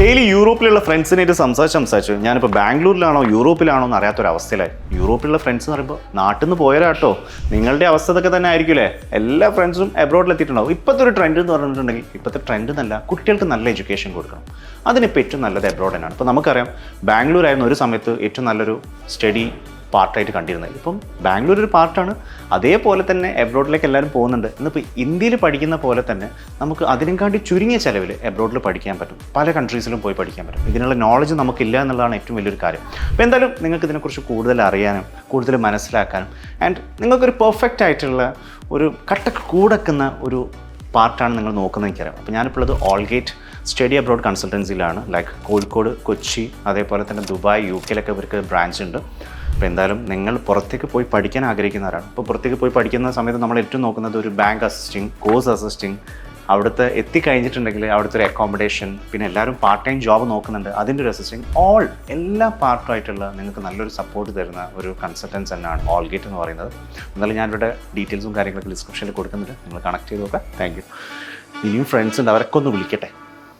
Daily യൂറോപ്പിലുള്ള ഫ്രണ്ട്സിനായിട്ട് സംസാരിച്ചു ഞാനിപ്പോൾ ബാംഗ്ലൂരിലാണോ യൂറോപ്പിലാണോ എന്ന് അറിയാത്തൊരവസ്ഥയിലായി. യൂറോപ്പിലുള്ള ഫ്രണ്ട്സ് എന്ന് പറയുമ്പോൾ നാട്ടിൽ നിന്ന് പോയരാട്ടോ, നിങ്ങളുടെ അവസ്ഥ ഇതൊക്കെ തന്നെ ആയിരിക്കില്ലേ. എല്ലാ ഫ്രണ്ട്സും എബ്രോഡിലെത്തിയിട്ടുണ്ടാവും. ഇപ്പോഴത്തെ ഒരു ട്രെൻഡ് എന്ന് പറഞ്ഞിട്ടുണ്ടെങ്കിൽ, ഇപ്പോഴത്തെ ട്രെൻഡ് എന്നല്ല, കുട്ടികൾക്ക് നല്ല എഡ്യൂക്കേഷൻ കൊടുക്കണം. അതിനിപ്പോൾ ഏറ്റവും നല്ലത് എബ്രോഡ് തന്നെയാണ്. ഇപ്പോൾ നമുക്കറിയാം ബാംഗ്ലൂർ ആയിരുന്നു ഒരു സമയത്ത് ഏറ്റവും നല്ലൊരു സ്റ്റഡി പാർട്ടായിട്ട് കണ്ടിരുന്നത്. ഇപ്പം ബാംഗ്ലൂർ ഒരു പാർട്ടാണ്, അതേപോലെ തന്നെ എബ്രോഡിലേക്ക് എല്ലാവരും പോകുന്നുണ്ട്. ഇന്നിപ്പോൾ ഇന്ത്യയിൽ പഠിക്കുന്ന പോലെ തന്നെ നമുക്ക് അതിനെക്കാട്ടി ചുരുങ്ങിയ ചിലവിൽ എബ്രോഡിൽ പഠിക്കാൻ പറ്റും. പല കൺട്രീസിലും പോയി പഠിക്കാൻ പറ്റും. ഇതിനുള്ള നോളജ് നമുക്കില്ല എന്നുള്ളതാണ് ഏറ്റവും വലിയൊരു കാര്യം. അപ്പോൾ എന്തായാലും നിങ്ങൾക്ക് ഇതിനെക്കുറിച്ച് കൂടുതൽ അറിയാനും കൂടുതൽ മനസ്സിലാക്കാനും ആൻഡ് നിങ്ങൾക്കൊരു പെർഫെക്റ്റ് ആയിട്ടുള്ള ഒരു കൂടക്കുന്ന ഒരു പാർട്ടാണ് നിങ്ങൾ നോക്കുന്നത് എനിക്കറിയാം. അപ്പോൾ ഞാനിപ്പോൾ ഉള്ളത് ഓൾഗേറ്റ് സ്റ്റഡി അബ്രോഡ് കൺസൾട്ടൻസിയിലാണ്. ലൈക്ക് കോഴിക്കോട്, കൊച്ചി, അതേപോലെ തന്നെ ദുബായ്, UK ഇവർക്ക് ബ്രാഞ്ച് ഉണ്ട്. അപ്പോൾ എന്തായാലും നിങ്ങൾ പുറത്തേക്ക് പോയി പഠിക്കാൻ ആഗ്രഹിക്കുന്നവരാണ്. ഇപ്പോൾ പുറത്തേക്ക് പോയി പഠിക്കുന്ന സമയത്ത് നമ്മൾ ഏറ്റവും നോക്കുന്നത് ഒരു ബാങ്ക് അസിസ്റ്റിംഗ്, കോഴ്സ് അസിസ്റ്റിംഗ്, അവിടുത്തെ എത്തിക്കഴിഞ്ഞിട്ടുണ്ടെങ്കിൽ അവിടുത്തെ ഒരു അക്കോമഡേഷൻ, പിന്നെ എല്ലാവരും പാർട്ട് ടൈം ജോബ് നോക്കുന്നുണ്ട്, അതിൻ്റെ ഒരു അസിസ്റ്റിംഗ്, എല്ലാ പാർട്ടുമായിട്ടുള്ള നിങ്ങൾക്ക് നല്ലൊരു സപ്പോർട്ട് തരുന്ന ഒരു കൺസൾട്ടൻസ് തന്നെയാണ് ഓൾഗേറ്റ് എന്ന് പറയുന്നത്. എന്നാലും ഞാനിവിടെ ഡീറ്റെയിൽസും കാര്യങ്ങളൊക്കെ ഡിസ്ക്രിപ്ഷനിൽ കൊടുക്കുന്നുണ്ട്, നിങ്ങൾ കണക്ട് ചെയ്ത് നോക്കാം. Thank you. ഇനിയും ഫ്രണ്ട്സ് ഉണ്ട്, അവരൊക്കെ ഒന്ന് വിളിക്കട്ടെ.